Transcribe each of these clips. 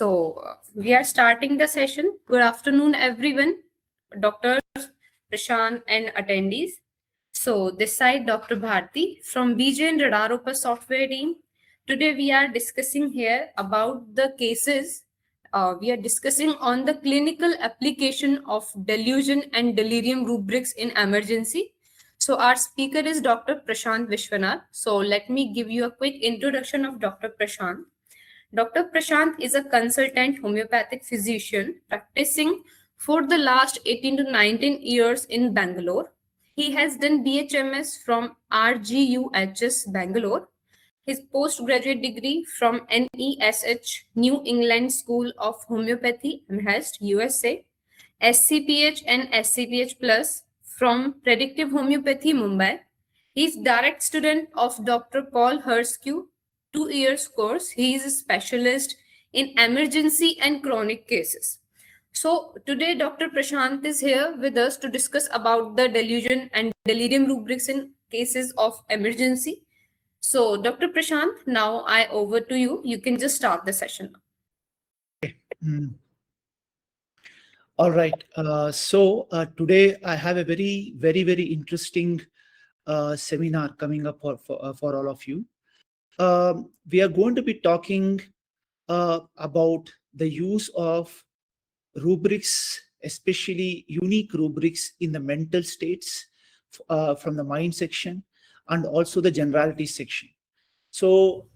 We are starting the session. Good afternoon, everyone, doctors, Prashanth, and attendees. So this side, Dr. Bharti from BJ and RadarOpus software team. Today we are discussing here about the cases. We are discussing on the clinical application of delusion and delirium rubrics in emergency. So our speaker is Dr. Prashanth Viswanath. So let me give you a quick introduction of Dr. Prashanth. Dr. Prashanth is a consultant homeopathic physician practicing for the last 18 to 19 years in Bangalore. He has done BHMS from 𝐬𝐩𝐞𝐫, Bangalore. His postgraduate degree from NESH, New England School of Homeopathy, Amherst, USA. SCPH and SCPH Plus from Predictive Homeopathy, Mumbai. He is direct student of Dr. Paul Herscu, 2 years course. He is a specialist in emergency and chronic cases. So today Dr. Prashanth is here with us to discuss about the delusion and delirium rubrics in cases of emergency. So Dr. Prashanth, now I over to you. You can just start the session. All right. Today I have a very interesting seminar coming up for all of you. We are going to be talking about the use of rubrics, especially unique rubrics in the mental states from the mind section and also the generality section. So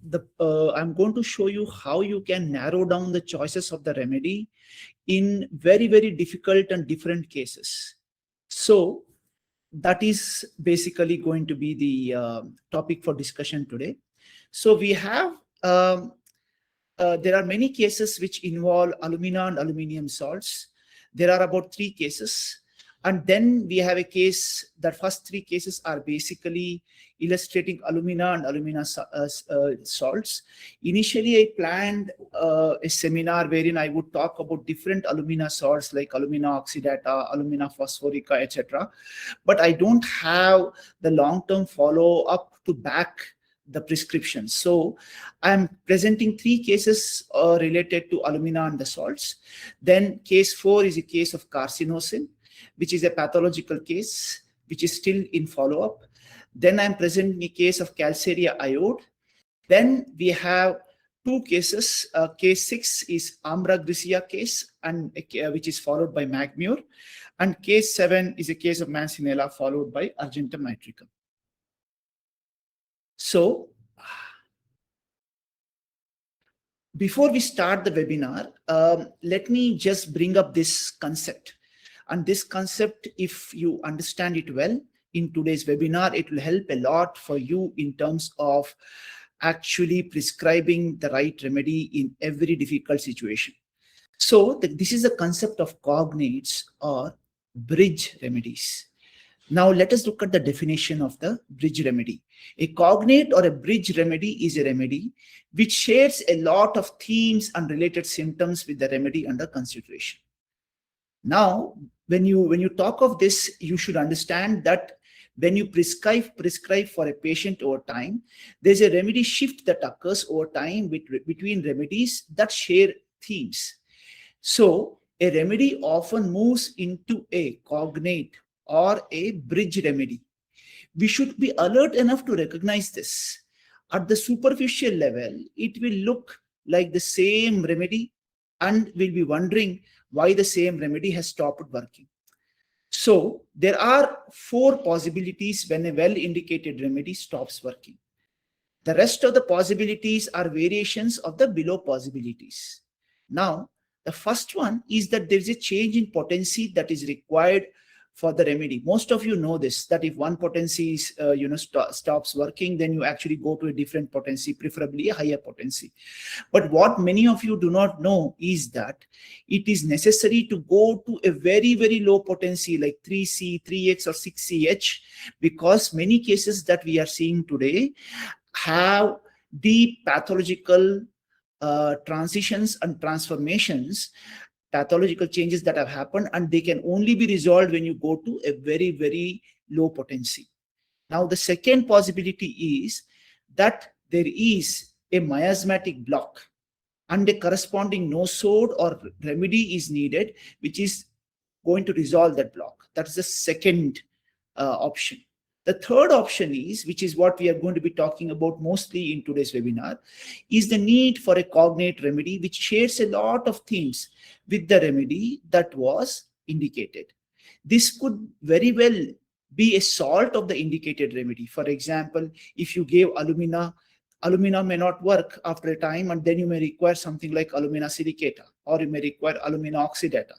I'm going to show you how you can narrow down the choices of the remedy in very difficult and different cases. So that is basically going to be the topic for discussion today. So we have, there are many cases which involve alumina and aluminium salts. There are about 3 cases. And then we have a case, that first 3 cases are basically illustrating alumina and alumina salts. Initially, I planned a seminar wherein I would talk about different alumina salts like alumina oxidata, alumina phosphorica, etc. But I don't have the long-term follow-up to back the prescription. So I'm presenting 3 cases related to alumina and the salts. Then case 4 is a case of carcinosin, which is a pathological case, which is still in follow-up. Then I'm presenting a case of calcarea iode. Then we have 2 cases. Case 6 is ambra gricia case, and which is followed by magmure. And case 7 is a case of mancinella followed by argentum nitricum. So before we start the webinar, let me just bring up this concept. And this concept, if you understand it well in today's webinar, it will help a lot for you in terms of actually prescribing the right remedy in every difficult situation. So this is the concept of cognates or bridge remedies. Now let us look at the definition of the bridge remedy. A cognate or a bridge remedy is a remedy which shares a lot of themes and related symptoms with the remedy under consideration. Now, when you talk of this, you should understand that when you prescribe for a patient over time, there's a remedy shift that occurs over time between remedies that share themes. So a remedy often moves into a cognate or a bridge remedy. We should be alert enough to recognize this. At the superficial level, it will look like the same remedy and we'll be wondering why the same remedy has stopped working. So there are 4 possibilities when a well-indicated remedy stops working. The rest of the possibilities are variations of the below possibilities. Now, the first one is that there is a change in potency that is required for the remedy. Most of you know this, that if one potency is, stops working, then you actually go to a different potency, preferably a higher potency. But what many of you do not know is that it is necessary to go to a very low potency like 3C, 3X or 6CH, because many cases that we are seeing today have deep pathological transitions and transformations, pathological changes that have happened, and they can only be resolved when you go to a very low potency. Now, the second possibility is that there is a miasmatic block. and a corresponding no-sode or remedy is needed, which is going to resolve that block. That's the second option. The third option is, which is what we are going to be talking about mostly in today's webinar, is the need for a cognate remedy, which shares a lot of things with the remedy that was indicated. This could very well be a salt of the indicated remedy. For example, if you gave alumina, alumina may not work after a time, and then you may require something like alumina silicata, or you may require alumina oxidata,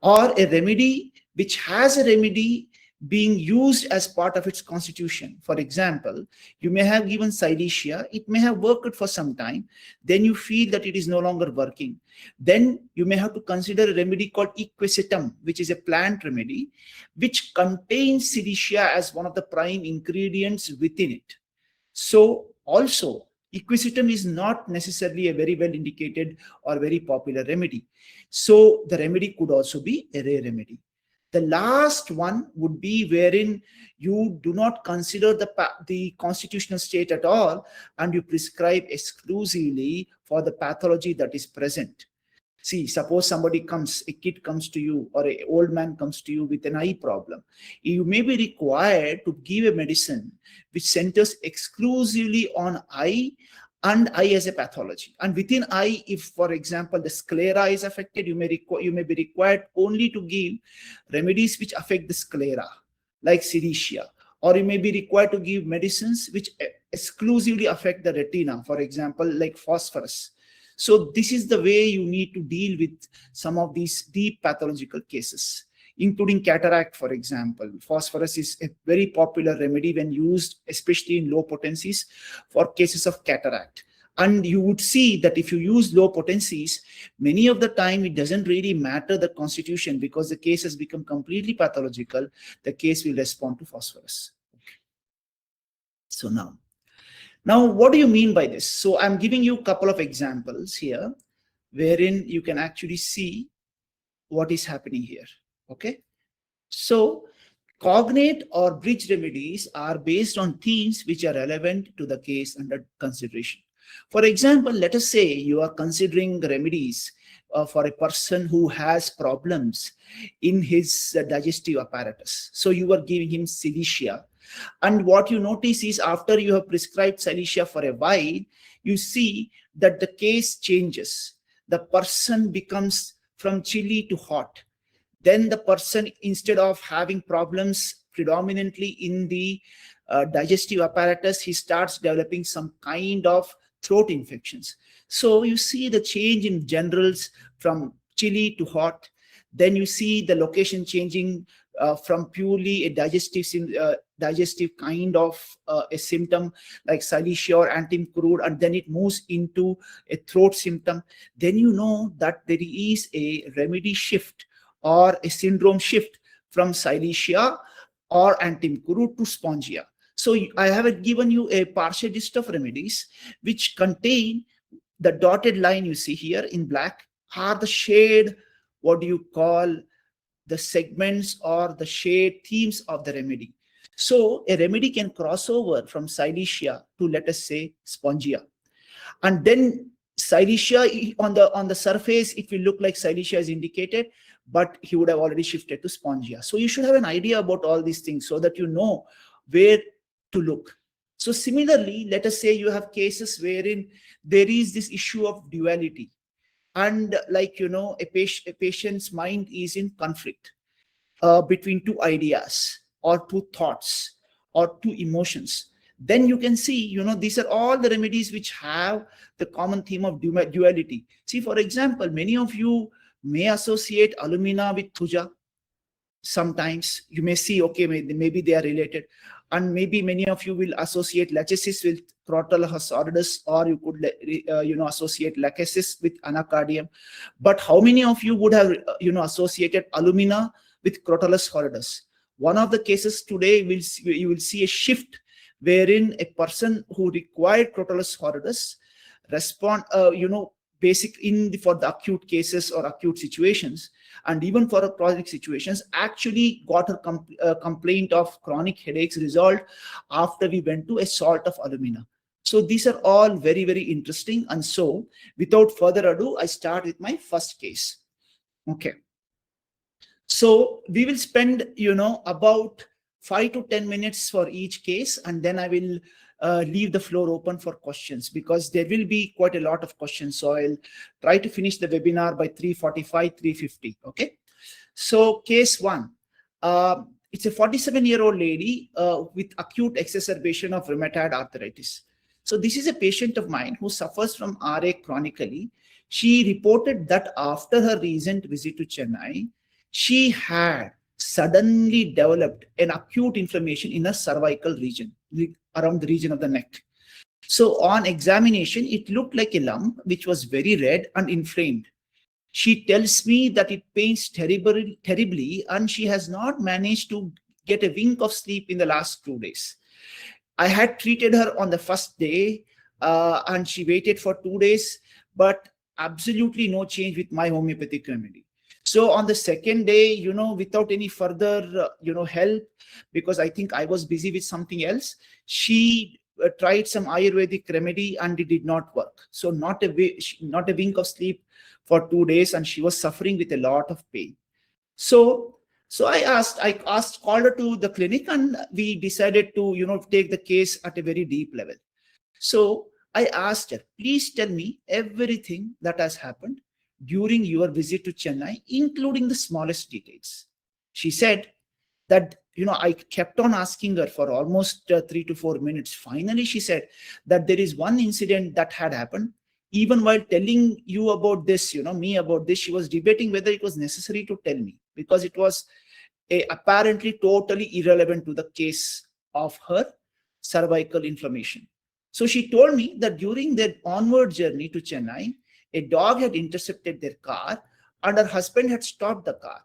or a remedy which has a remedy being used as part of its constitution. For example, you may have given silicea, it may have worked for some time, then you feel that it is no longer working. Then you may have to consider a remedy called 𝐬𝐸𝐞𝐚, which is a plant remedy, which contains silicea as one of the prime ingredients within it. So also, 𝐬𝐸𝐞𝐚 is not necessarily a very well indicated or very popular remedy. So the remedy could also be a rare remedy. The last one would be wherein you do not consider the constitutional state at all, and you prescribe exclusively for the pathology that is present. See, suppose somebody comes, a kid comes to you, or an old man comes to you with an eye problem. You may be required to give a medicine which centers exclusively on eye and eye as a pathology. And within eye, if, for example, the sclera is affected, you may be required only to give remedies which affect the sclera, like silicea, or you may be required to give medicines which exclusively affect the retina, for example, like phosphorus. So this is the way you need to deal with some of these deep pathological cases, including cataract, for example. Phosphorus is a very popular remedy when used, especially in low potencies, for cases of cataract. And you would see that if you use low potencies, many of the time it doesn't really matter the constitution, because the case has become completely pathological. The case will respond to phosphorus. Okay. So now what do you mean by this? So I'm giving you a couple of examples here, wherein you can actually see what is happening here. Okay, so cognate or bridge remedies are based on themes which are relevant to the case under consideration. For example, let us say you are considering remedies for a person who has problems in his digestive apparatus. So you are giving him silicea. And what you notice is, after you have prescribed silicea for a while, you see that the case changes. The person becomes from chilly to hot. Then the person, instead of having problems predominantly in the digestive apparatus, he starts developing some kind of throat infections. So you see the change in generals from chilly to hot. Then you see the location changing from purely a digestive kind of a symptom like silicea or antim-crude, and then it moves into a throat symptom. Then you know that there is a remedy shift or a syndrome shift from silicea or antim-crude to spongia. So I have given you a partial list of remedies which contain the dotted line you see here in black are the shade, what do you call, the segments or the shade themes of the remedy. So a remedy can cross over from silicea to, let us say, spongia. And then silicea, on the surface, it will look like silicea is indicated, but he would have already shifted to spongia. So you should have an idea about all these things so that you know where to look. So similarly, let us say you have cases wherein there is this issue of duality. And like, a patient's mind is in conflict between two ideas or two thoughts or two emotions. Then you can see, these are all the remedies which have the common theme of duality. See, for example, many of you may associate alumina with thuja. Sometimes you may see, okay, maybe they are related. And maybe many of you will associate lachesis with crotalus horridus, or you could, associate lachesis with anacardium. But how many of you would have, associated alumina with crotalus horridus? One of the cases today, you will see a shift wherein a person who required crotalus horridus respond, for the acute cases or acute situations, and even for chronic situations, actually got a complaint of chronic headaches resolved after we went to a salt of alumina. So these are all very, very interesting. And so without further ado, I start with my first case. Okay. So we will spend, about 5 to 10 minutes for each case, and then I will leave the floor open for questions, because there will be quite a lot of questions. So I'll try to finish the webinar by 3:45, 3:50. Okay. So case one, it's a 47-year-old lady with acute exacerbation of rheumatoid arthritis. So this is a patient of mine who suffers from RA chronically. She reported that after her recent visit to Chennai, she had suddenly developed an acute inflammation in her cervical region, around the region of the neck. So on examination, it looked like a lump which was very red and inflamed. She tells me that it pains terribly, and she has not managed to get a wink of sleep in the last 2 days. I had treated her on the first day, and she waited for 2 days, but absolutely no change with my homeopathic remedy. So on the second day, without any further, help, because I think I was busy with something else, she tried some Ayurvedic remedy and it did not work. So not a wink of sleep for 2 days, and she was suffering with a lot of pain. So I called her to the clinic, and we decided to, take the case at a very deep level. So I asked her, please tell me everything that has happened during your visit to Chennai, including the smallest details. She said that, I kept on asking her for almost 3 to 4 minutes. Finally, she said that there is one incident that had happened. Even while telling you about this, me about this, she was debating whether it was necessary to tell me, because it was apparently totally irrelevant to the case of her cervical inflammation. So she told me that during their onward journey to Chennai, a dog had intercepted their car and her husband had stopped the car.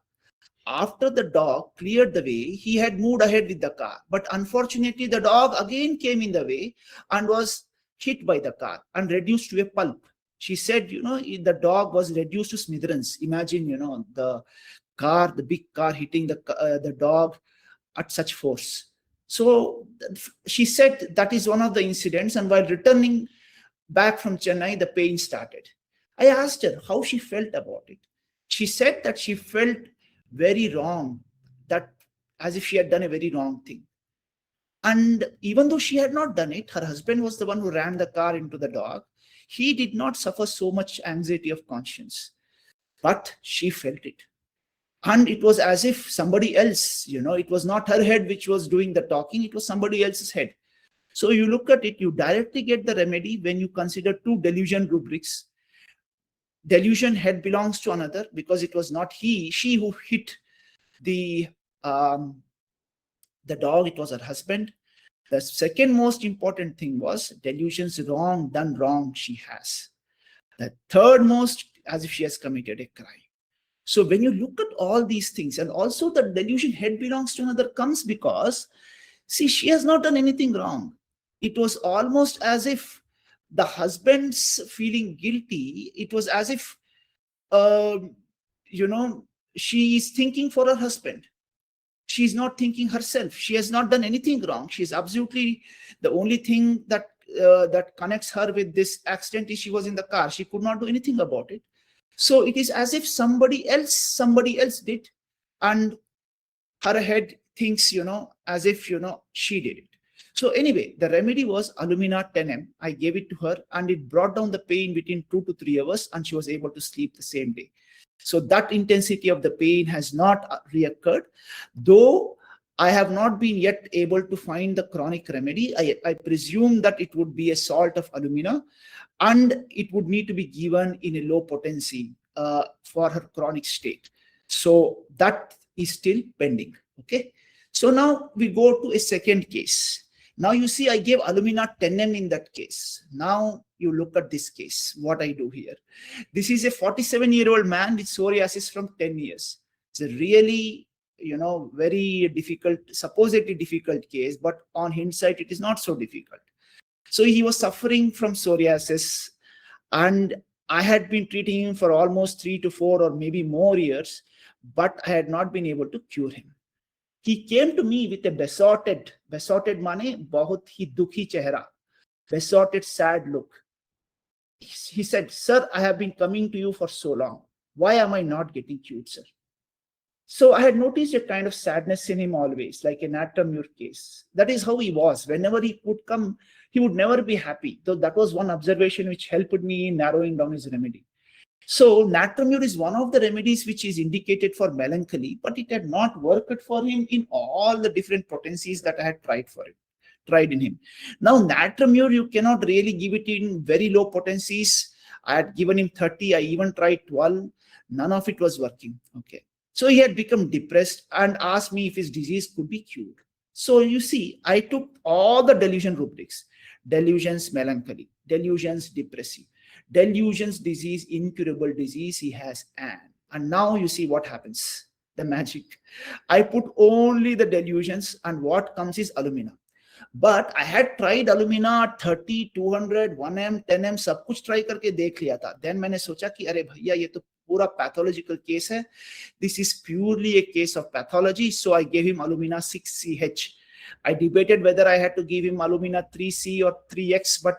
After the dog cleared the way, he had moved ahead with the car. But unfortunately, the dog again came in the way and was hit by the car and reduced to a pulp. She said, the dog was reduced to smithereens. Imagine, the big car hitting the dog at such force. So she said that is one of the incidents, and while returning back from Chennai, the pain started. I asked her how she felt about it. She said that she felt very wrong, that as if she had done a very wrong thing. And even though she had not done it, her husband was the one who ran the car into the dog. He did not suffer so much anxiety of conscience, but she felt it. And it was as if somebody else, it was not her head which was doing the talking, it was somebody else's head. So you look at it, you directly get the remedy when you consider two delusion rubrics. Delusion, head belongs to another, because it was not she who hit the dog, it was her husband. The second most important thing was delusion's wrong, done wrong she has. The third most, as if she has committed a crime. So when you look at all these things, and also the delusion head belongs to another comes because, see, she has not done anything wrong. It was almost as if the husband's feeling guilty. It was as if, she is thinking for her husband. She's not thinking herself. She has not done anything wrong. She's absolutely, the only thing that connects her with this accident is she was in the car. She could not do anything about it. So it is as if somebody else did, and her head thinks, as if, she did it. So anyway, the remedy was alumina 10M. I gave it to her, and it brought down the pain within 2 to 3 hours, and she was able to sleep the same day. So that intensity of the pain has not reoccurred, though I have not been yet able to find the chronic remedy. I presume that it would be a salt of alumina, and it would need to be given in a low potency for her chronic state. So that is still pending. Okay. So now we go to a second case. Now you see, I gave alumina 10M in that case. Now you look at this case, what I do here. This is a 47-year-old man with psoriasis from 10 years. It's a really, very difficult, supposedly difficult case, but on hindsight, it is not so difficult. So he was suffering from psoriasis, and I had been treating him for almost 3 to 4 or maybe more years, but I had not been able to cure him. He came to me with a besotted mane, bahut hi dukhi chehra. besotted, sad look. He said, "Sir, I have been coming to you for so long. Why am I not getting cured, sir?" So I had noticed a kind of sadness in him always, like a natremure case. That is how he was. Whenever he would come, he would never be happy. So that was one observation which helped me in narrowing down his remedy. So natremure is one of the remedies which is indicated for melancholy, but it had not worked for him in all the different potencies that I had tried in him. Now natremure, you cannot really give it in very low potencies. I had given him 30, I even tried 12. None of it was working. Okay. So he had become depressed and asked me if his disease could be cured. So you see, I took all the delusion rubrics: delusions, melancholy; delusions, depressive; delusions, disease, incurable disease. He has and now you see what happens. The magic. I put only the delusions, and what comes is alumina. But I had tried alumina 30, 200, 1M, 10M, सब कुछ try करके देख लिया था. Then मैंने सोचा कि अरे भैया ये तो पूरा pathological case है. This is purely a case of pathology. So I gave him alumina 6CH. I debated whether I had to give him alumina 3C or 3X, but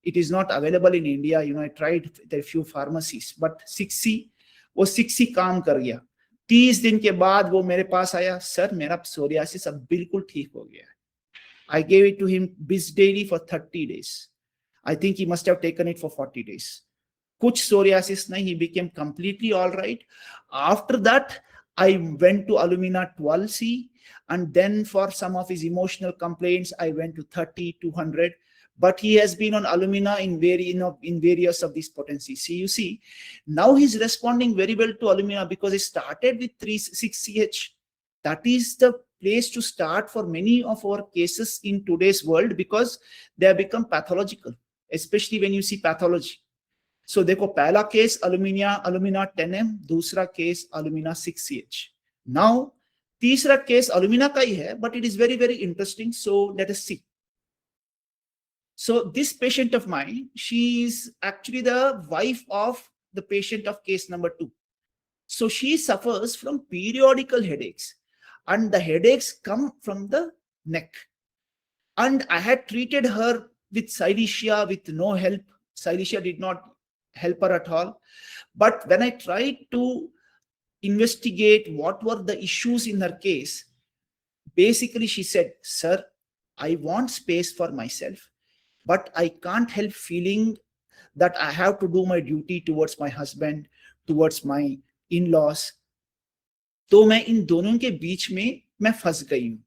it is not available in India. You know, I tried there a few pharmacies, but 6C, वो 6C काम कर गया. 30 दिन के बाद वो मेरे पास आया, सर मेरा psoriasis अब बिल्कुल ठीक हो गया. I gave it to him bis daily for 30 days. I think he must have taken it for 40 days. Kuch psoriasis nahi, he became completely all right. After that, I went to alumina 12C, and then for some of his emotional complaints, I went to 30, 200. But he has been on alumina in various of these potencies. See, you see, now he's responding very well to alumina because he started with 6CH. That is the place to start for many of our cases in today's world because they have become pathological, especially when you see pathology. So देखो पहला case alumina 10M, दूसरा case alumina 6CH. Now तीसरा case alumina का ही है, but it is very, very interesting. So let us see. So this patient of mine, she is actually the wife of the patient of case number 2. So she suffers from periodical headaches, and the headaches come from the neck. And I had treated her with Cilicia with no help. Cilicia did not help her at all. But when I tried to investigate what were the issues in her case, basically she said, "Sir, I want space for myself, but I can't help feeling that I have to do my duty towards my husband, towards my in-laws. तो मैं इन दोनों के बीच में मैं फंस गई हूं.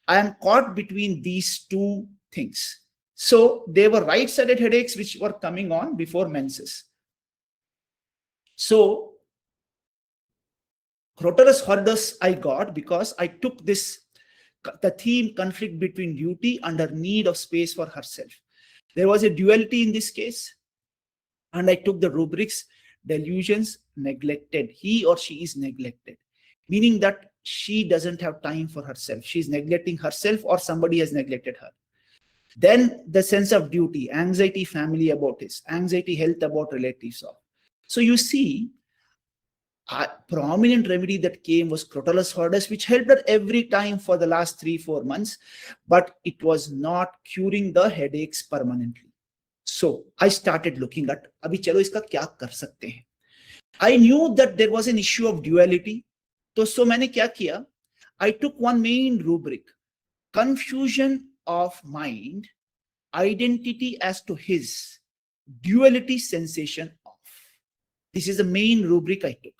I am caught between these two things." So there were right-sided headaches which were coming on before menses. So Crotalus horridus I got because I took the theme conflict between duty and her need of space for herself. There was a duality in this case, and I took the rubrics: delusions, neglected. He or she is neglected, meaning that she doesn't have time for herself. She's neglecting herself or somebody has neglected her. Then the sense of duty, anxiety, family about this, anxiety, health about relatives of. So you see, a prominent remedy that came was Crotalus horridus, which helped her every time for the last 3-4 months, but it was not curing the headaches permanently. So I started looking at, abhi chalo iska kya kar sakte hain. I knew that there was an issue of duality. So मैंने क्या किया? I took one main rubric: confusion of mind, identity as to his, duality, sensation of. This is the main rubric I took.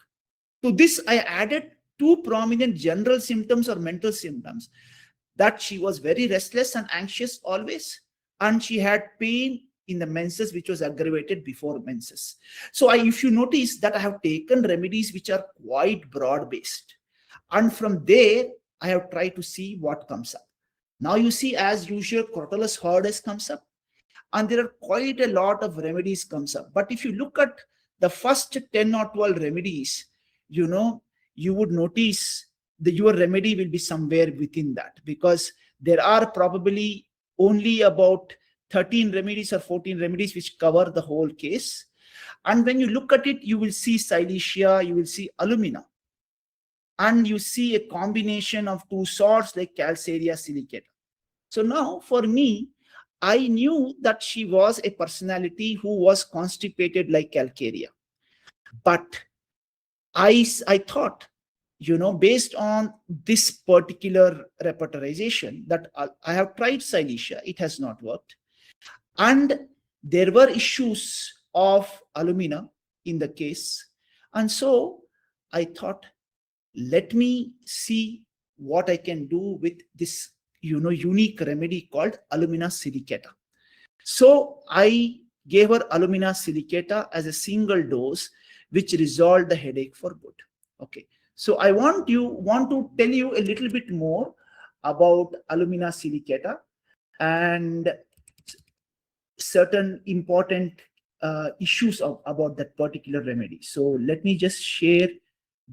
To this, I added 2 prominent general symptoms or mental symptoms: that she was very restless and anxious always, and she had pain in the menses which was aggravated before menses. So if you notice that I have taken remedies which are quite broad-based, and from there I have tried to see what comes up. Now you see, as usual, Crotalus horridus comes up, and there are quite a lot of remedies comes up. But if you look at the first 10 or 12 remedies, you know, you would notice that your remedy will be somewhere within that, because there are probably only about 13 remedies or 14 remedies which cover the whole case. And when you look at it, you will see Cilicia, you will see alumina, and you see a combination of 2 salts like calcarea silicate. So now for me, I knew that she was a personality who was constipated like calcarea. But I thought, based on this particular repertorization, that I have tried 𝐬𝐸𝐸, it has not worked. And there were issues of alumina in the case. And so I thought, let me see what I can do with this, unique remedy called alumina silicata. So I gave her alumina silicata as a single dose, which resolved the headache for good. Okay. So I want to tell you a little bit more about alumina silicata and certain important issues about that particular remedy. So let me just share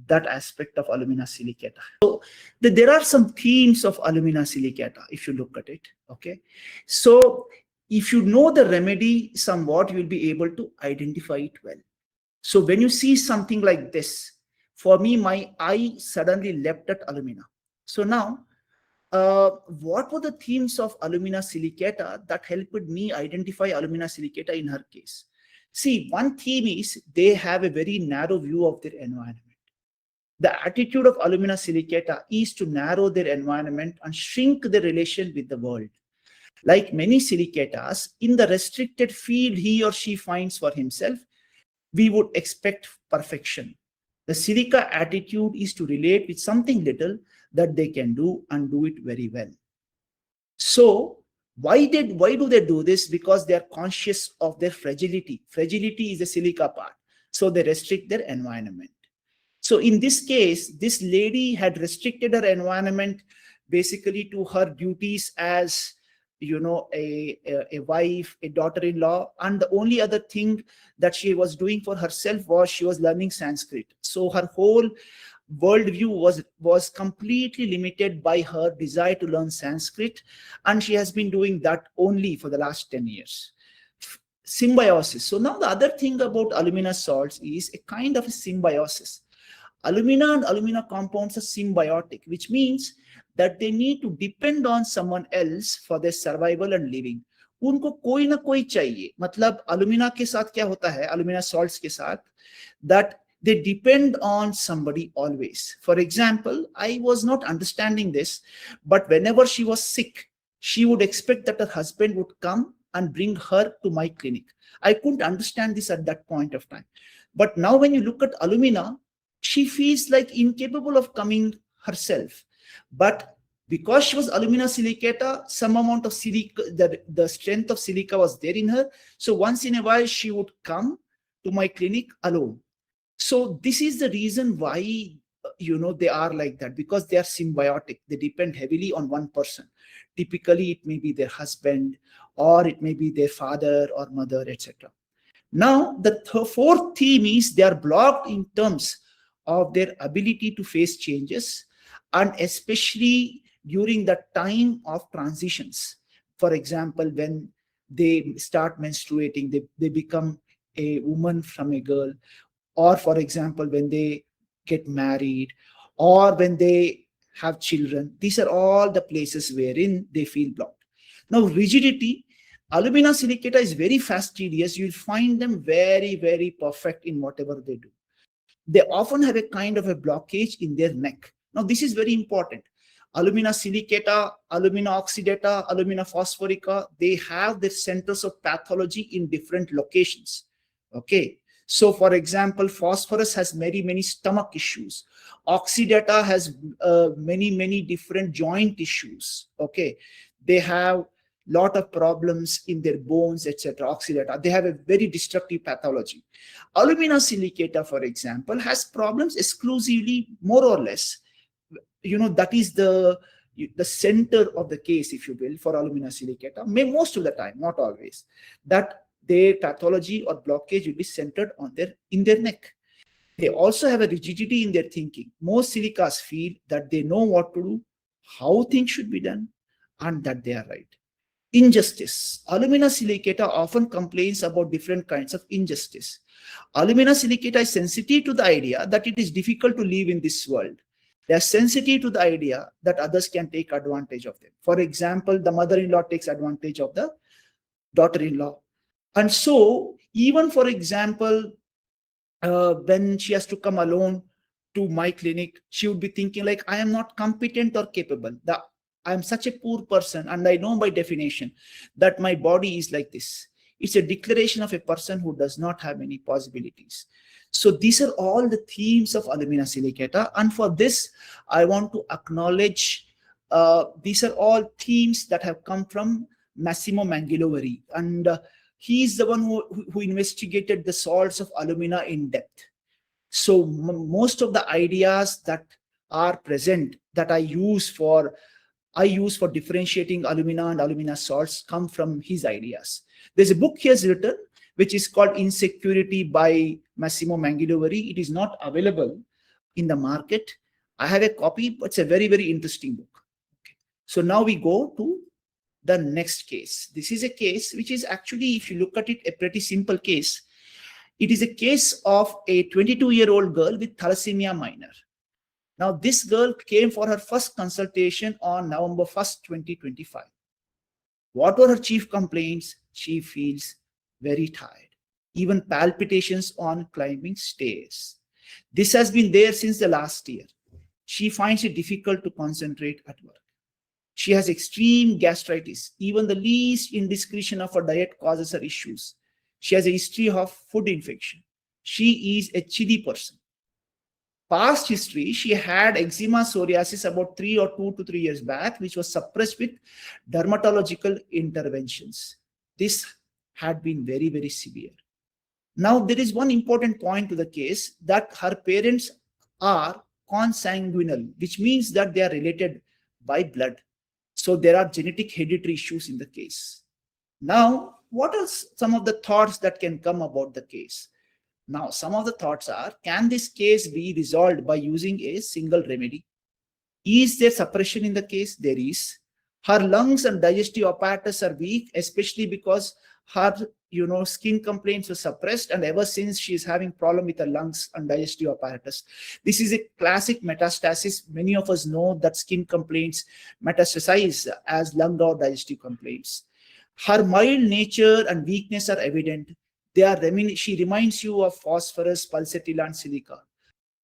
that aspect of alumina silicata. So there are some themes of alumina silicata if you look at it. Okay. So if you know the remedy somewhat, you will be able to identify it well. So when you see something like this, for me, my eye suddenly leapt at alumina. So now, what were the themes of alumina silicata that helped me identify alumina silicata in her case? See, one theme is they have a very narrow view of their environment. The attitude of alumina silicata is to narrow their environment and shrink the relation with the world. Like many silicatas, in the restricted field he or she finds for himself, we would expect perfection. The silica attitude is to relate with something little that they can do and do it very well. So why do they do this? Because they are conscious of their fragility. Fragility is the silica part. So they restrict their environment. So in this case, this lady had restricted her environment basically to her duties as, a wife, a daughter-in-law, and the only other thing that she was doing for herself was she was learning Sanskrit. So her whole worldview was completely limited by her desire to learn Sanskrit, and she has been doing that only for the last 10 years. Symbiosis. So now the other thing about alumina salts is a kind of a symbiosis. Alumina and alumina compounds are symbiotic, which means that they need to depend on someone else for their survival and living. उनको कोई ना कोई चाहिए. मतलब alumina के साथ क्या होता है, alumina salts के साथ, that they depend on somebody always. For example, I was not understanding this, but whenever she was sick, she would expect that her husband would come and bring her to my clinic. I couldn't understand this at that point of time. But now when you look at alumina, she feels like incapable of coming herself. But because she was alumina silicata, some amount of silica, the strength of silica was there in her. So once in a while, she would come to my clinic alone. So this is the reason why, they are like that, because they are symbiotic. They depend heavily on one person. Typically, it may be their husband, or it may be their father or mother, etc. Now, the fourth theme is they are blocked in terms of their ability to face changes, and especially during the time of transitions. For example, when they start menstruating, they become a woman from a girl, or for example, when they get married, or when they have children. These are all the places wherein they feel blocked. Now, rigidity. Alumina silicata is very fastidious. You'll find them very, very perfect in whatever they do. They often have a kind of a blockage in their neck. Now, this is very important. Alumina silicata, alumina oxidata, alumina phosphorica, they have their centers of pathology in different locations. Okay. So, for example, phosphorus has many, many stomach issues. Oxidata has many, many different joint issues. Okay. They have lot of problems in their bones, etc. Oxidata, they have a very destructive pathology. Alumina silicata, for example, has problems exclusively, more or less. That is the center of the case, if you will, for alumina silicata. Most of the time, not always, that their pathology or blockage will be centered in their neck. They also have a rigidity in their thinking. Most silicas feel that they know what to do, how things should be done, and that they are right. Injustice. Alumina silicata often complains about different kinds of injustice. Alumina silicata is sensitive to the idea that it is difficult to live in this world. They are sensitive to the idea that others can take advantage of them. For example, the mother-in-law takes advantage of the daughter-in-law. And so even, for example, when she has to come alone to my clinic, she would be thinking like, I am not competent or capable. I am such a poor person, and I know by definition that my body is like this. It's a declaration of a person who does not have any possibilities. So these are all the themes of alumina silicata. And for this, I want to acknowledge these are all themes that have come from Massimo Mangiloveri. And he is the one who investigated the salts of alumina in depth. So most of the ideas that are present that I use for differentiating alumina and alumina salts come from his ideas. There's a book he has written which is called Insecurity by Massimo Mangiloveri. It is not available in the market. I have a copy, but it's a very, very interesting book. Okay. So now we go to the next case. This is a case which is actually, if you look at it, a pretty simple case. It is a case of a 22-year-old girl with thalassemia minor. Now, this girl came for her first consultation on November 1st, 2025. What were her chief complaints? She feels very tired, even palpitations on climbing stairs. This has been there since the last year. She finds it difficult to concentrate at work. She has extreme gastritis. Even the least indiscretion of her diet causes her issues. She has a history of food infection. She is a chilly person. Past history, she had eczema psoriasis about 2 to 3 years back, which was suppressed with dermatological interventions. This had been very, very severe. Now, there is one important point to the case, that her parents are consanguinal, which means that they are related by blood. So there are genetic hereditary issues in the case. Now, what are some of the thoughts that can come about the case? Now, some of the thoughts are, can this case be resolved by using a single remedy? Is there suppression in the case? There is. Her lungs and digestive apparatus are weak, especially because her skin complaints were suppressed, and ever since she is having problem with her lungs and digestive apparatus. This is a classic metastasis. Many of us know that skin complaints metastasize as lung or digestive complaints. Her mild nature and weakness are evident. She reminds you of phosphorus, pulsatilla, and silica.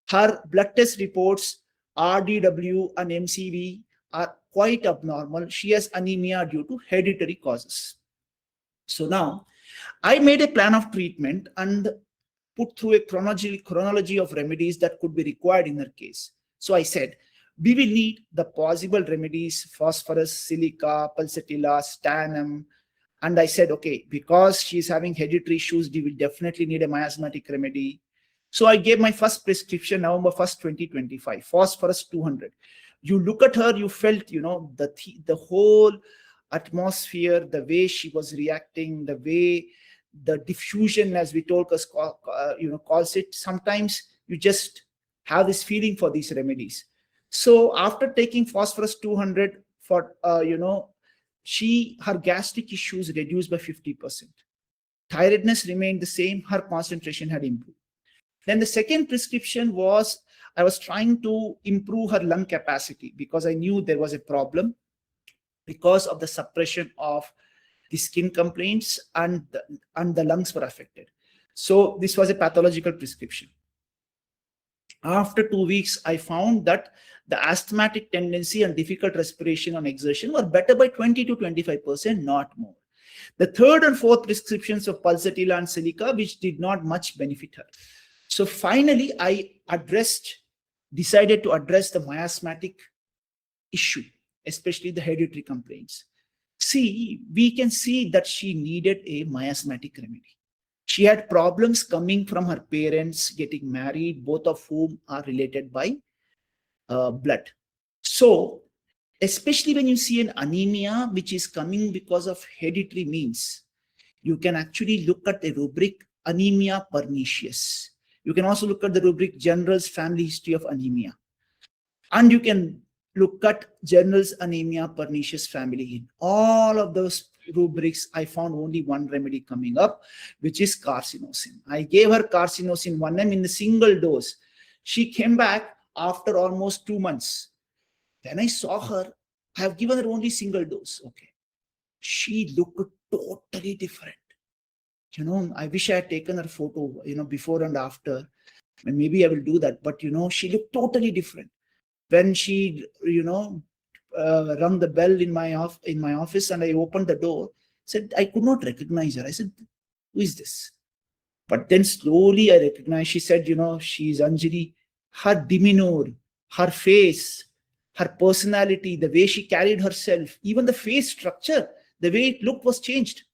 Her blood test reports, RDW and MCV, are quite abnormal. She has anemia due to hereditary causes. So now, I made a plan of treatment and put through a chronology of remedies that could be required in her case. So I said, we will need the possible remedies: phosphorus, silica, pulsatilla, stannum. And I said, okay, because she's having hereditary issues, we will definitely need a miasmatic remedy. So I gave my first prescription November 1st, 2025, phosphorus 200. You look at her, you felt, the whole atmosphere, the way she was reacting, the way the diffusion, as we told us, calls it. Sometimes you just have this feeling for these remedies. So after taking phosphorus 200 for, her gastric issues reduced by 50%. Tiredness remained the same. Her concentration had improved. Then the second prescription was, I was trying to improve her lung capacity because I knew there was a problem because of the suppression of the skin complaints, and the lungs were affected. So this was a pathological prescription. After 2 weeks, I found that the asthmatic tendency and difficult respiration on exertion were better by 20 to 25%, not more. The third and fourth prescriptions of pulsatilla and silica, which did not much benefit her. So finally, I decided to address the miasmatic issue, especially the hereditary complaints. See, we can see that she needed a miasmatic remedy. She had problems coming from her parents getting married, both of whom are related by blood. So, especially when you see an anemia which is coming because of hereditary means, you can actually look at the rubric anemia pernicious. You can also look at the rubric General's family history of anemia. And you can look at General's anemia pernicious family. In all of those rubrics, I found only one remedy coming up, which is carcinosin. I gave her carcinosin 1M in a single dose. She came back after almost 2 months. Then I saw her. I have given her only single dose. Okay. She looked totally different. I wish I had taken her photo, before and after. And maybe I will do that. But, she looked totally different. When she, rung the bell in my office and I opened the door, said, I could not recognize her. I said, who is this? But then slowly I recognized, she said, she's Anjali. Her demeanor, her face, her personality, the way she carried herself, even the face structure, the way it looked was changed.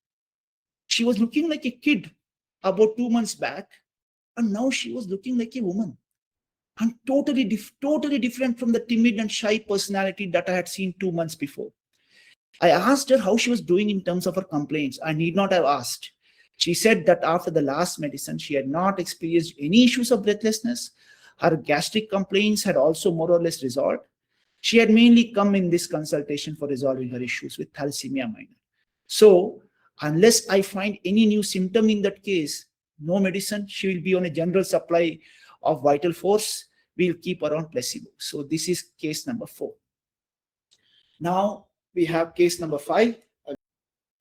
She was looking like a kid about 2 months back, and now she was looking like a woman. And totally different from the timid and shy personality that I had seen 2 months before. I asked her how she was doing in terms of her complaints. I need not have asked. She said that after the last medicine, she had not experienced any issues of breathlessness. Her gastric complaints had also more or less resolved. She had mainly come in this consultation for resolving her issues with thalassemia minor. So, unless I find any new symptom in that case, no medicine, she will be on a general supply of vital force. We'll keep her on placebo. So this is case number 4. Now we have case number 5.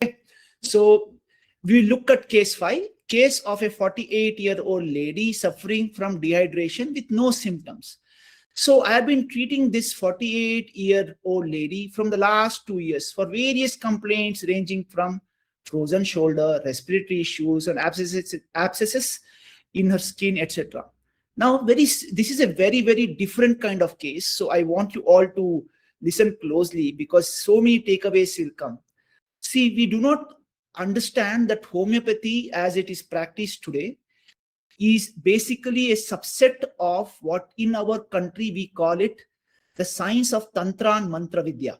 Okay. So we look at case 5, case of a 48-year-old lady suffering from dehydration with no symptoms. So I have been treating this 48-year-old lady from the last 2 years for various complaints ranging from frozen shoulder, respiratory issues, and abscesses in her skin, etc. Now, this is a very, very different kind of case. So I want you all to listen closely because so many takeaways will come. See, we do not understand that homeopathy as it is practiced today is basically a subset of what in our country we call it the science of Tantra and Mantra Vidya,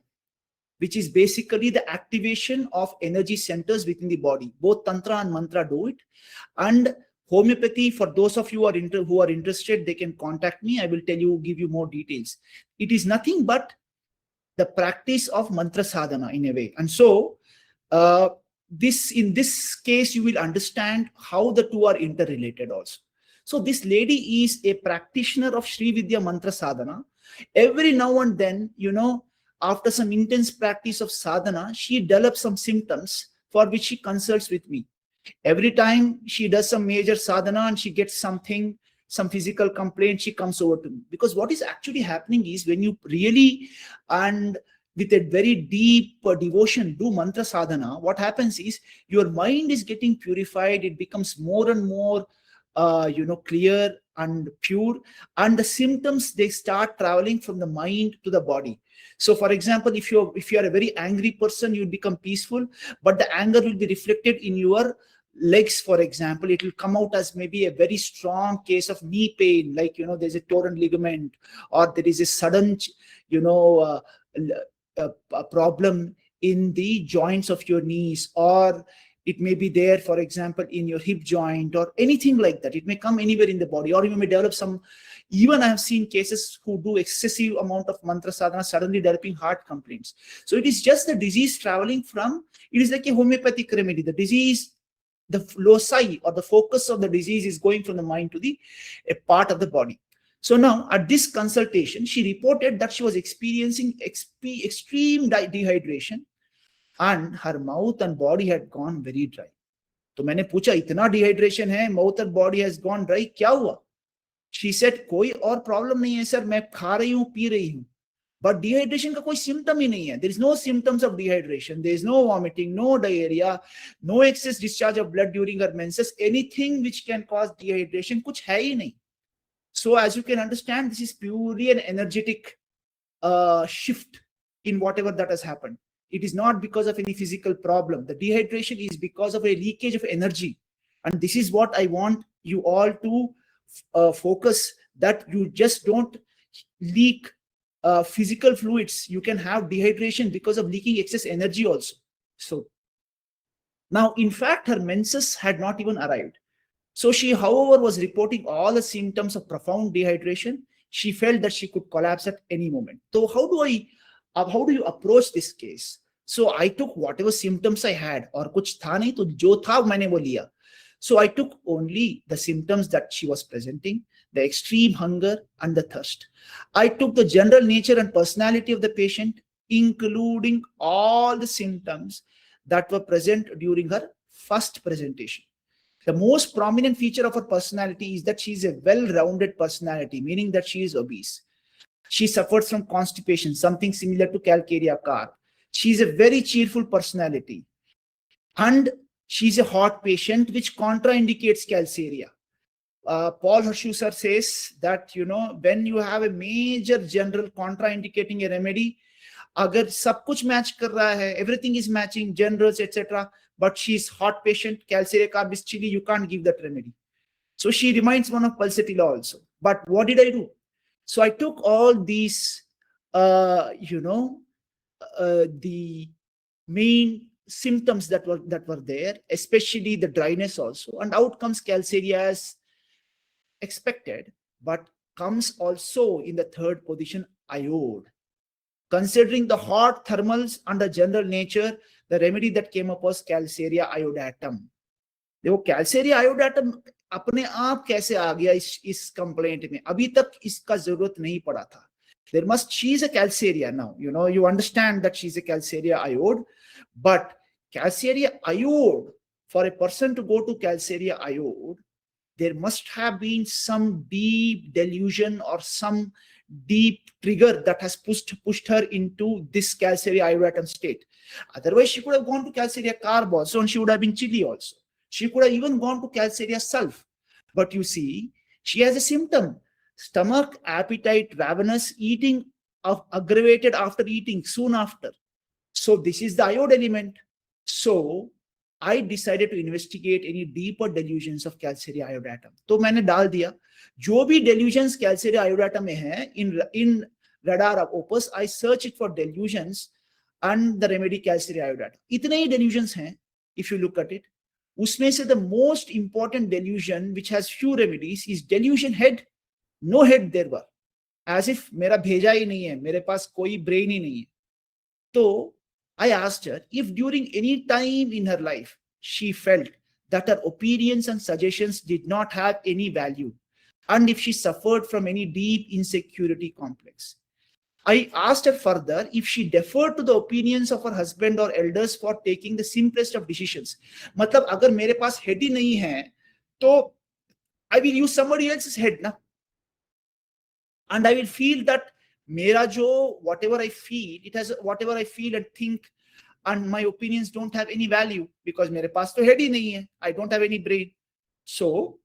which is basically the activation of energy centers within the body. Both Tantra and Mantra do it. And homeopathy, for those of you who are interested, they can contact me. I will give you more details. It is nothing but the practice of mantra sadhana in a way. And so, in this case, you will understand how the two are interrelated also. So this lady is a practitioner of Sri Vidya Mantra Sadhana. Every now and then, after some intense practice of sadhana, she develops some symptoms for which she consults with me. Every time she does some major sadhana and she gets some physical complaint, she comes over to me. Because what is actually happening is when you really and with a very deep devotion do mantra sadhana, what happens is your mind is getting purified. It becomes more and more clear and pure, and the symptoms, they start traveling from the mind to the body. So for example, if you are a very angry person, you become peaceful, but the anger will be reflected in your legs. For example, it will come out as maybe a very strong case of knee pain, like there's a torn ligament, or there is a sudden a problem in the joints of your knees, or it may be there, for example, in your hip joint or anything like that. It may come anywhere in the body, or you may develop even I have seen cases who do excessive amount of mantra sadhana suddenly developing heart complaints. So it is just the disease traveling it is like a homeopathic remedy. The disease, the loci or the focus of the disease is going from the mind to a part of the body. So now at this consultation, she reported that she was experiencing extreme dehydration and her mouth and body had gone very dry. तो मैंने पूछा, इतना dehydration है, mouth and body has gone dry, क्या हुआ? She said, कोई और problem नहीं है सर, मैं खा रही हूँ, पी रही हूँ, but dehydration का कोई symptom ही नहीं है. There is no symptoms of dehydration. There is no vomiting, no diarrhea, no excess discharge of blood during her menses. Anything which can cause dehydration, कुछ है ही नहीं. So as you can understand, this is purely an energetic shift in whatever that has happened. It is not because of any physical problem. The dehydration is because of a leakage of energy. And this is what I want you all to focus, that you just don't leak physical fluids. You can have dehydration because of leaking excess energy also. So now, in fact, her menses had not even arrived. So she, however, was reporting all the symptoms of profound dehydration. She felt that she could collapse at any moment. So how do you approach this case? So I took whatever symptoms I had, or kuch tha nahi, to jo tha maine wo liya. So I took only the symptoms that she was presenting, the extreme hunger and the thirst. I took the general nature and personality of the patient, including all the symptoms that were present during her first presentation. The most prominent feature of her personality is that she is a well-rounded personality, meaning that she is obese. She suffers from constipation, something similar to 𝐀𝐤𝐞𝐫. She is a very cheerful personality. And she is a heart patient, which contraindicates 𝐀𝐶. Paul Herscu sir says that, when you have a major general contraindicating a remedy, agar sab kuch match kar raha hai, everything is matching, generals, etc., but she is heart patient, 𝐀𝐶 is chilly, you can't give that remedy. So she reminds one of pulsatilla also. But what did I do? So I took all these, the main symptoms that were there, especially the dryness also, and out comes 𝐀𝐶 as expected, but comes also in the third position, iode. Considering the hot thermals and the general nature, the remedy that came up was 𝐀𝐶 iodatum. देखो 𝐀𝐶 iodatum अपने आप कैसे आ गया इस complaint में? अभी तक इसका जरूरत नहीं पड़ा था. She is a 𝐀𝐶 now. You understand that she is a 𝐀𝐶 iode, but 𝐀𝐶 iode, for a person to go to 𝐀𝐶 iode, there must have been some deep delusion or some deep trigger that has pushed her into this 𝐀𝐶 iodatum state. Otherwise, she could have gone to 𝐀𝐶 carb also, and she would have been chilly also. She could have even gone to 𝐀𝐶 sulf. But you see, she has a symptom: stomach, appetite, ravenous, eating aggravated after eating, soon after. So this is the iode element. So I decided to investigate any deeper delusions of 𝐀𝐶 iodatum. तो मैंने डाल दिया जो भी delusions 𝐀𝐶 iodatum में है in RadarOpus, I search it for delusions and the remedy 𝐀𝐶 iodatum. इतने ही delusions हैं if you look at it. उसमें से the most important delusion which has few remedies is delusion head. No head there were, as if मेरा भेजा ही नहीं है, मेरे पास कोई brain ही नहीं है. तो I asked her if during any time in her life she felt that her opinions and suggestions did not have any value, and if she suffered from any deep insecurity complex. I asked her further if she deferred to the opinions of her husband or elders for taking the simplest of decisions. मतलब अगर मेरे पास head ही नहीं है, तो I will use somebody else's head ना, and I will feel that मेरा जो whatever I feel and think, and my opinions don't have any value because मेरे पास तो head ही नहीं है. I don't have any brain. So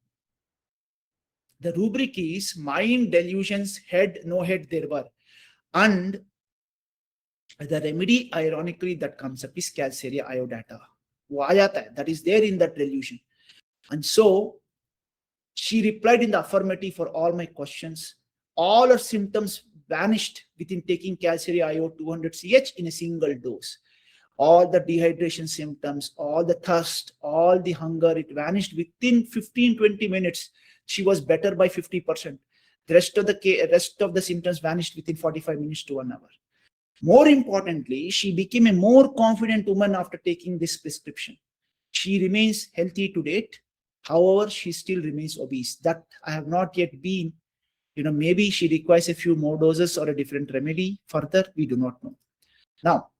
the rubric is mind, delusions, head, no head there were. And the remedy, ironically, that comes up is 𝐀𝐶 iodata. वो आ जाता है, that is there in that delusion. And so she replied in the affirmative for all my questions. All her symptoms vanished within taking 𝐀𝐶 iode 200 ch in a single dose. All the dehydration symptoms, all the thirst, all the hunger, it vanished within 15-20 minutes. She was better by 50%. The rest of the symptoms vanished within 45 minutes to 1 hour. More importantly, she became a more confident woman after taking this prescription. She remains healthy to date. However, she still remains obese. That I have not yet been. Maybe she requires a few more doses or a different remedy. Further, we do not know. Now,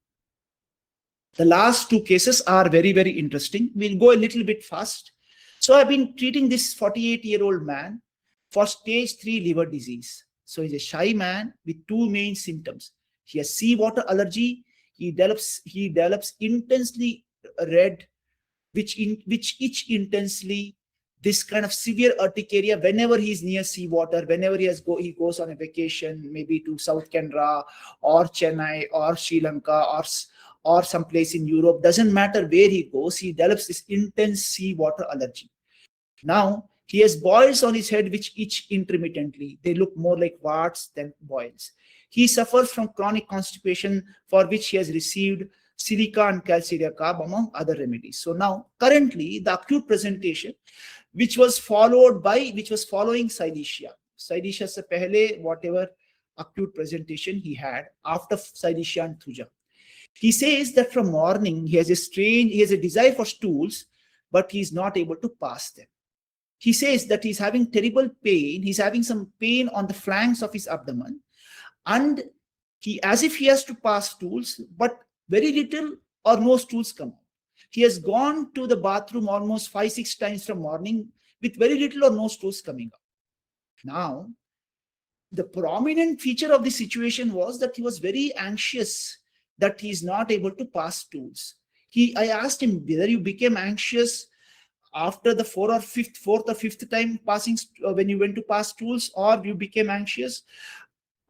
the last two cases are very, very interesting. We'll go a little bit fast. So I've been treating this 48-year-old man for stage 3 liver disease. So he's a shy man with two main symptoms. He has seawater allergy. He develops intensely red, which itch intensely. This kind of severe urticaria whenever he's near seawater, whenever he goes on a vacation, maybe to South Canada or Chennai or Sri Lanka or someplace in Europe, doesn't matter where he goes, he develops this intense seawater allergy. Now, he has boils on his head which itch intermittently. They look more like warts than boils. He suffers from chronic constipation, for which he has received silica and 𝐀𝐶 carb among other remedies. So now, currently, the acute presentation, which was following 𝐬𝐩𝐞𝐫. 𝐬𝐻𝐞 se pehle, whatever acute presentation he had after 𝐬𝐻𝐞 and thuja. He says that from morning he has a desire for stools, but he is not able to pass them. He says that he's having terrible pain. He's having some pain on the flanks of his abdomen, and as if he has to pass stools, but very little or no stools come out. He has gone to the bathroom almost 5-6 times from morning with very little or no stools coming up. Now, the prominent feature of the situation was that he was very anxious that he is not able to pass stools. I asked him whether you became anxious after the fourth or fifth time passing when you went to pass stools, or you became anxious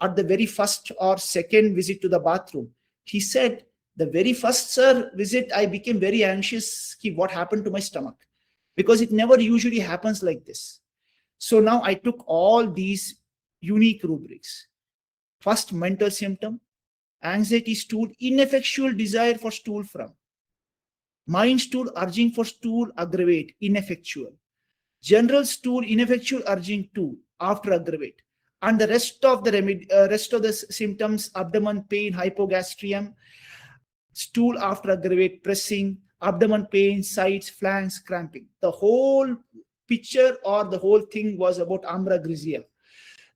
at the very first or second visit to the bathroom. He said, the very first visit, I became very anxious. What happened to my stomach? Because it never usually happens like this. So now I took all these unique rubrics. First, mental symptom, anxiety stool, ineffectual desire for stool from. Mind stool, urging for stool, aggravate, ineffectual. General stool, ineffectual, urging to, after aggravate. And the rest of the symptoms, abdomen pain, hypogastrium, stool after aggravate, pressing, abdomen pain, sides, flanks, cramping. The whole picture or the whole thing was about amblyopia.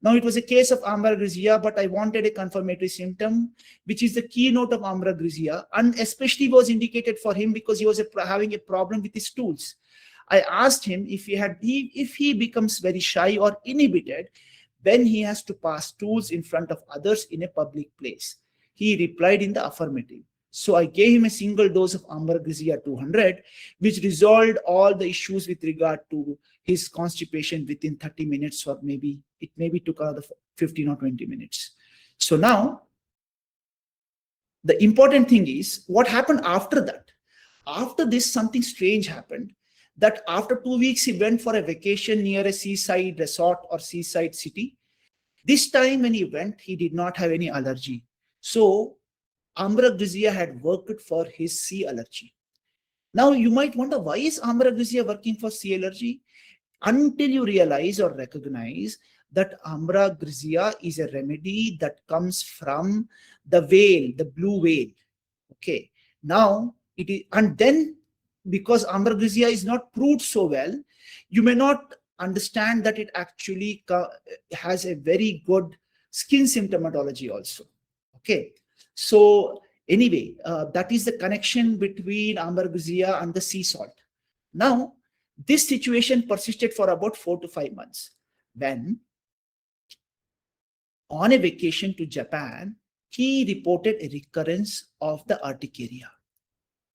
Now, it was a case of amblyopia, but I wanted a confirmatory symptom, which is the keynote of amblyopia, and especially was indicated for him because he was having a problem with his stools. I asked him if he becomes very shy or inhibited when he has to pass stools in front of others in a public place. He replied in the affirmative. So I gave him a single dose of amblyopia 200, which resolved all the issues with regard to his constipation within 30 minutes, or maybe took another 15 or 20 minutes. So now, the important thing is what happened after that. After this, something strange happened, that after 2 weeks, he went for a vacation near a seaside resort or seaside city. This time when he went, he did not have any allergy. So amblyopia had worked for his sea allergy. Now you might wonder, why is amblyopia working for sea allergy? Until you realize or recognize that amblyopia is a remedy that comes from the whale, the blue whale. Okay. Now it is, and then because amblyopia is not proved so well, you may not understand that it actually has a very good skin symptomatology also. Okay. So anyway, that is the connection between amblyopia and the sea salt. Now, this situation persisted for about 4 to 5 months. When, on a vacation to Japan, he reported a recurrence of the urticaria.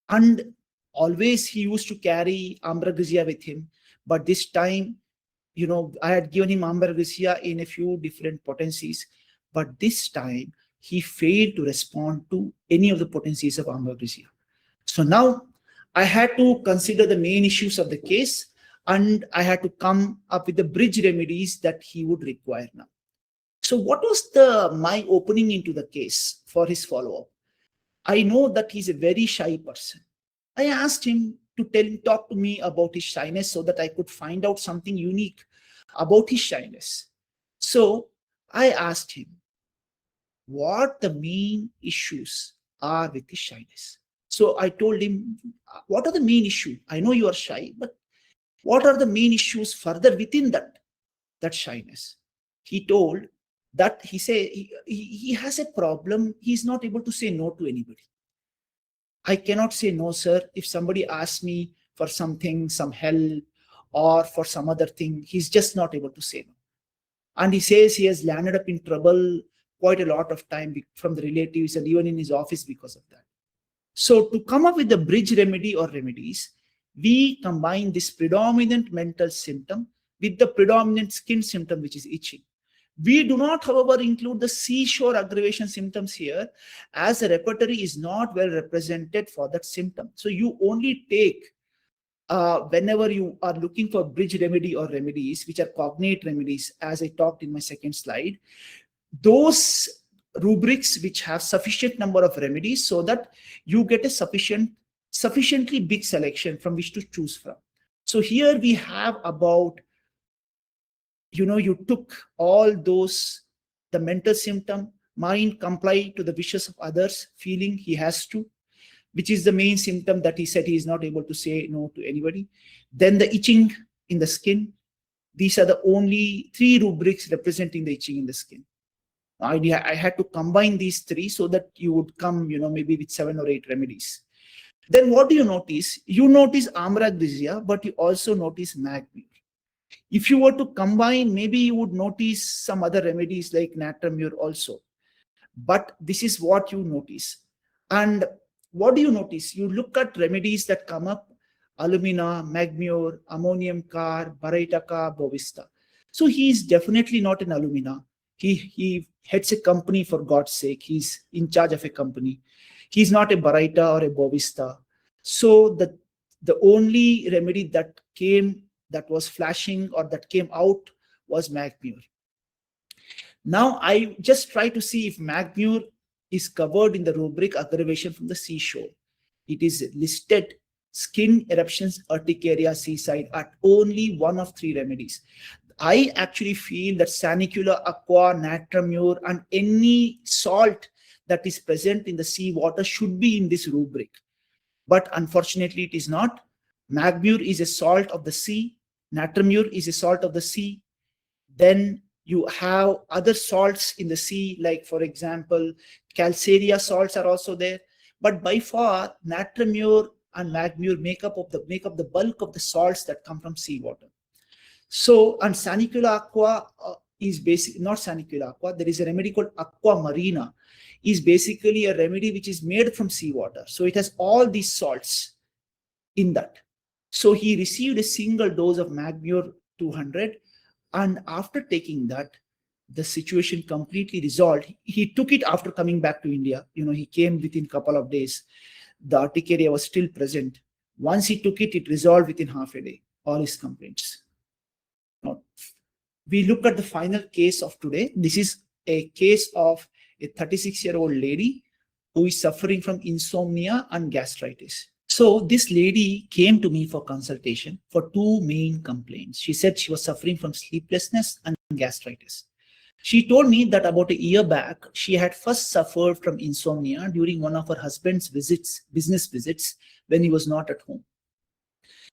And always he used to carry amblyopia with him. But this time, I had given him amblyopia in a few different potencies. But this time, he failed to respond to any of the potencies of amblyopia. So now I had to consider the main issues of the case, and I had to come up with the bridge remedies that he would require now. So what was my opening into the case for his follow-up? I know that he's a very shy person. I asked him to talk to me about his shyness so that I could find out something unique about his shyness. So I asked him what the main issues are with his shyness. So I told him, what are the main issues? I know you are shy, but what are the main issues further within that shyness? He told that he has a problem. He's not able to say no to anybody. I cannot say no, sir. If somebody asks me for something, some help, or for some other thing, he's just not able to say no. And he says he has landed up in trouble quite a lot of time from the relatives and even in his office because of that. So to come up with the bridge remedy or remedies, we combine this predominant mental symptom with the predominant skin symptom, which is itching. We do not, however, include the seashore aggravation symptoms here, as the repertory is not well represented for that symptom. So you only take, whenever you are looking for bridge remedy or remedies, which are cognate remedies, as I talked in my second slide, those rubrics which have sufficient number of remedies so that you get a sufficiently big selection from which to choose from. So here we have about, you took all those, the mental symptom, mind comply to the wishes of others, feeling he has to, which is the main symptom that he said he is not able to say no to anybody. Then the itching in the skin. These are the only 3 rubrics representing the itching in the skin. I had to combine these 3 so that you would come, maybe with 7 or 8 remedies. Then what do you notice? You notice ambragresia, but you also notice magmure. If you were to combine, maybe you would notice some other remedies like natramure also. But this is what you notice. And what do you notice? You look at remedies that come up: alumina, magmure, ammonium car, barytica, bovista. So he is definitely not an alumina. He heads a company, for God's sake. He's in charge of a company. He's not a baryta or a bovista. So the only remedy that was flashing or that came out was magmure. Now I just try to see if magmure is covered in the rubric aggravation from the seashore. It is listed skin eruptions, urticaria, seaside at only one of 3 remedies. I actually feel that sanicula aqua, natramure, and any salt that is present in the sea water should be in this rubric. But unfortunately, it is not. Magmure is a salt of the sea. Natramure is a salt of the sea. Then you have other salts in the sea, like, for example, calcarea salts are also there. But by far, natramure and magmure make up the bulk of the salts that come from seawater. So, and sanicula aqua is not sanicula aqua. There is a remedy called aqua marina, is basically a remedy which is made from seawater. So it has all these salts in that. So he received a single dose of magmure 200, and after taking that, the situation completely resolved. He took it after coming back to India. He came within a couple of days. The urticaria was still present. Once he took it, it resolved within half a day, all his complaints. Now, we look at the final case of today. This is a case of a 36-year-old lady who is suffering from insomnia and gastritis. So this lady came to me for consultation for 2 main complaints. She said she was suffering from sleeplessness and gastritis. She told me that about a year back, she had first suffered from insomnia during one of her husband's business visits, when he was not at home.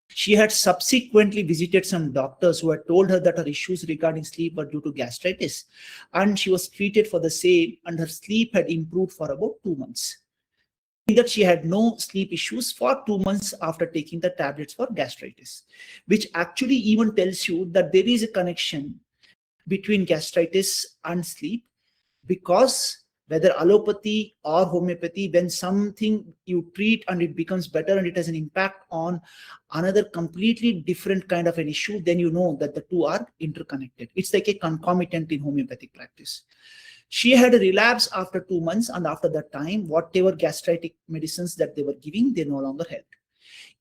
She had subsequently visited some doctors who had told her that her issues regarding sleep were due to gastritis, and she was treated for the same, and her sleep had improved for about 2 months. That she had no sleep issues for 2 months after taking the tablets for gastritis, which actually even tells you that there is a connection between gastritis and sleep, because whether allopathy or homeopathy, when something you treat and it becomes better and it has an impact on another completely different kind of an issue, then you know that the two are interconnected. It's like a concomitant in homeopathic practice. She had a relapse after 2 months, and after that time, whatever gastritic medicines that they were giving, they no longer helped.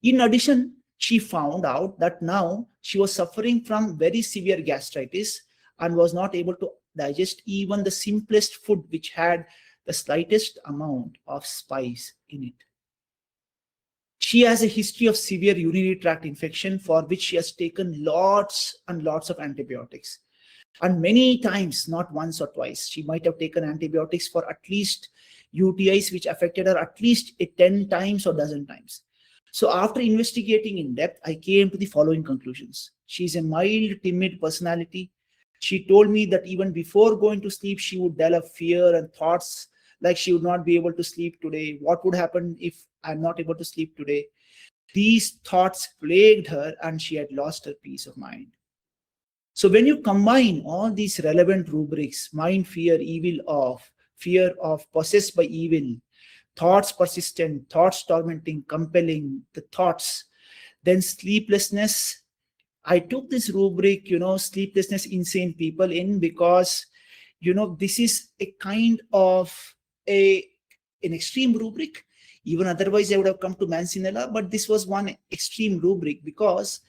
In addition, she found out that now she was suffering from very severe gastritis and was not able to digest even the simplest food which had the slightest amount of spice in it. She has a history of severe urinary tract infection for which she has taken lots and lots of antibiotics. And many times, not once or twice, she might have taken antibiotics for at least UTIs which affected her at least 10 times or dozen times. So after investigating in depth, I came to the following conclusions. She is a mild, timid personality. She told me that even before going to sleep, she would develop fear and thoughts like she would not be able to sleep today. What would happen if I'm not able to sleep today? These thoughts plagued her, and she had lost her peace of mind. So when you combine all these relevant rubrics, mind, fear, fear of possessed by evil, thoughts persistent, thoughts tormenting, compelling, the thoughts, then sleeplessness. I took this rubric, sleeplessness, insane people in because, this is a kind of an extreme rubric. Even otherwise, I would have come to Mancinella, but this was one extreme rubric because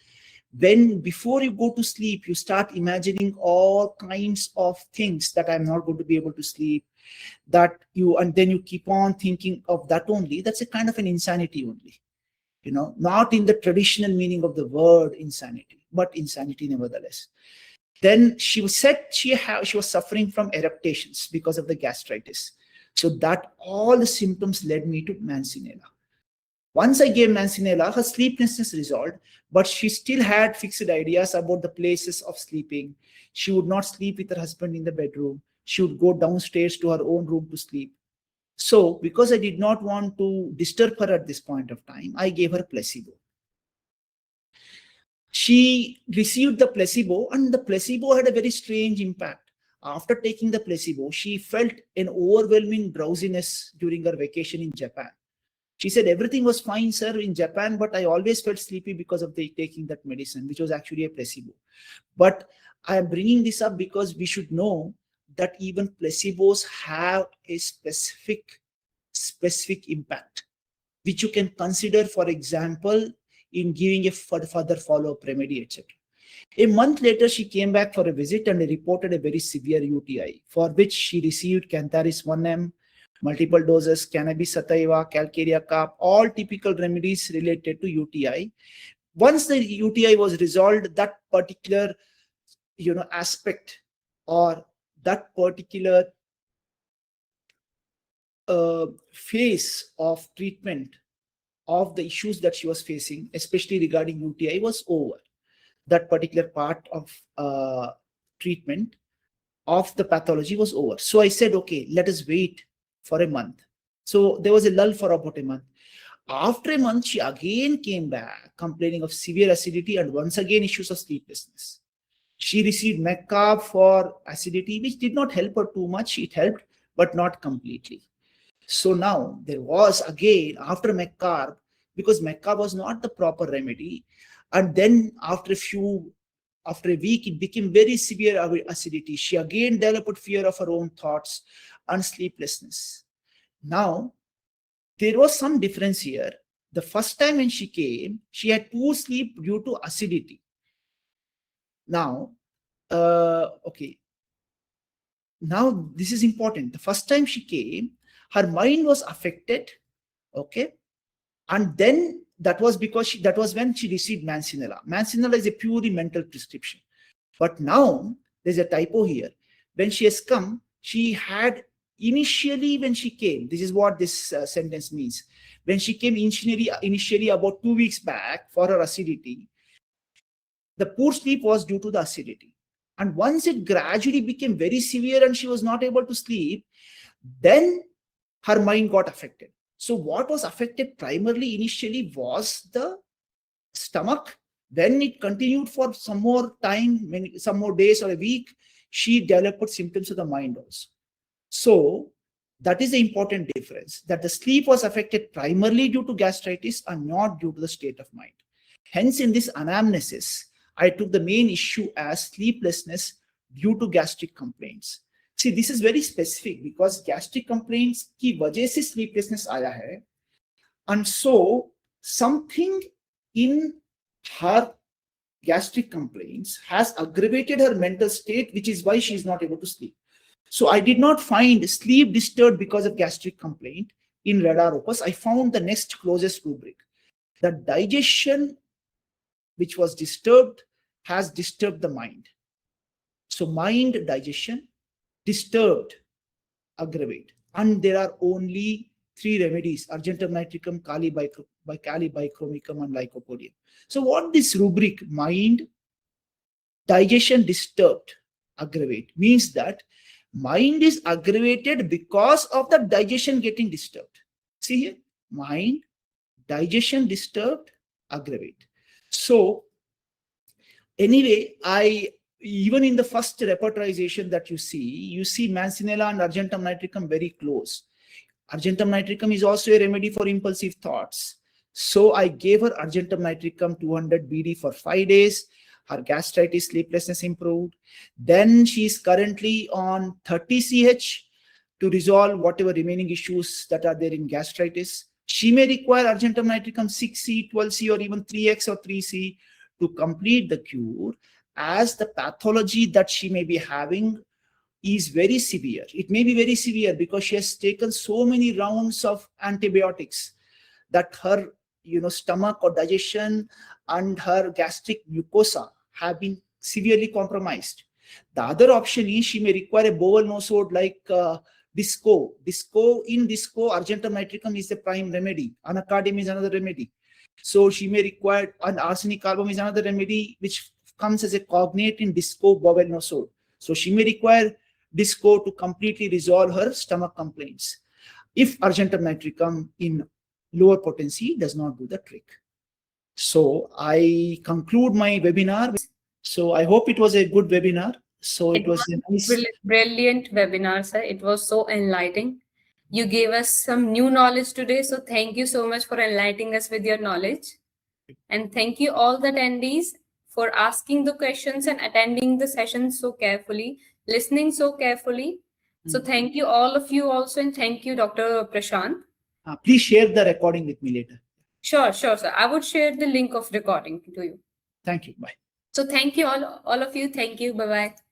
before you go to sleep, you start imagining all kinds of things that I'm not going to be able to sleep, and then you keep on thinking of that only. That's a kind of an insanity only. Not in the traditional meaning of the word insanity, but insanity nevertheless. Then she said she was suffering from eruptations because of the gastritis. So that all the symptoms led me to Mancinella. Once I gave Mancinella, her sleeplessness resolved, but she still had fixed ideas about the places of sleeping. She would not sleep with her husband in the bedroom. She would go downstairs to her own room to sleep. So because I did not want to disturb her at this point of time, I gave her placebo. She received the placebo, and the placebo had a very strange impact. After taking the placebo, she felt an overwhelming drowsiness during her vacation in Japan. She said everything was fine, sir, in Japan, but I always felt sleepy because of taking that medicine, which was actually a placebo. But I am bringing this up because we should know that even placebos have a specific impact, which you can consider, for example, in giving a further follow-up remedy, etc. A month later, she came back for a visit and reported a very severe UTI, for which she received Cantharis 1M, multiple doses, cannabis sativa, 𝐬𝐤𝐞𝐫, all typical remedies related to UTI. Once the UTI was resolved, that particular aspect or that particular phase of treatment of the issues that she was facing, especially regarding UTI, was over. That particular part of treatment of the pathology was over. So I said, okay, let us wait for a month. So there was a lull for about a month. After a month, she again came back complaining of severe acidity and once again issues of sleeplessness. She received 𝐬𝐞𝐫 for acidity, which did not help her too much. It helped, but not completely. So now there was again, after 𝐬𝐞𝐫, because 𝐬𝐞𝐫 was not the proper remedy, and then after a week, it became very severe acidity. She again developed fear of her own thoughts and sleeplessness. Now, there was some difference here. The first time when she came, she had poor sleep due to acidity. Now, okay. Now, this is important. The first time she came, her mind was affected, okay? And then that was because that was when she received Mancinella. Mancinella is a purely mental prescription. But now there's a typo here. When she has come, she had initially, when she came, this is what this sentence means. When she came initially about 2 weeks back for her acidity, the poor sleep was due to the acidity. And once it gradually became very severe and she was not able to sleep, then her mind got affected. So what was affected primarily initially was the stomach. When it continued for some more time, some more days or a week, she developed symptoms of the mind also. So that is the important difference, that the sleep was affected primarily due to gastritis and not due to the state of mind. Hence, in this anamnesis, I took the main issue as sleeplessness due to gastric complaints. See, this is very specific because gastric complaints की वजह से sleeplessness आया है, and so something in her gastric complaints has aggravated her mental state, which is why she is not able to sleep. So I did not find sleep disturbed because of gastric complaint in RadarOpus. I found the next closest rubric. The digestion which was disturbed has disturbed the mind. So mind digestion disturbed, aggravate. And there are only 3 remedies: argentum nitricum, 𝐬𝐤𝐞𝐫, and lycopodium. So what this rubric, mind digestion disturbed, aggravate, means that mind is aggravated because of the digestion getting disturbed. See here, mind, digestion disturbed, aggravate. So anyway, even in the first repertorialization that you see Mancinella and argentum nitricum very close. Argentum nitricum is also a remedy for impulsive thoughts. So I gave her argentum nitricum 200 BD for 5 days. Her gastritis, sleeplessness improved. Then she is currently on 30 CH to resolve whatever remaining issues that are there in gastritis. She may require argentum nitricum 6C, 12C, or even 3X or 3C to complete the cure, as the pathology that she may be having is very severe. It may be very severe because she has taken so many rounds of antibiotics that her stomach or digestion and her gastric mucosa have been severely compromised. The other option is she may require a bowel nosode like disco. In disco, argentum nitricum is the prime remedy. Anacardium is another remedy. So she may require, and arsenic carbon is another remedy which comes as a cognate in disco bowel nosode. So she may require disco to completely resolve her stomach complaints. if argentum nitricum in lower potency does not do the trick. So I conclude my webinar. So I hope it was a good webinar. So it was a nice, brilliant webinar, sir. It was so enlightening. You gave us some new knowledge today. So thank you so much for enlightening us with your knowledge. And thank you all the attendees for asking the questions and attending the session so carefully, listening so carefully. So thank you all of you also, and thank you, Dr. Prashanth. please share the recording with me later. Sure, sir. I would share the link of recording to you. Thank you. Bye. So thank you all of you. Thank you. Bye-bye.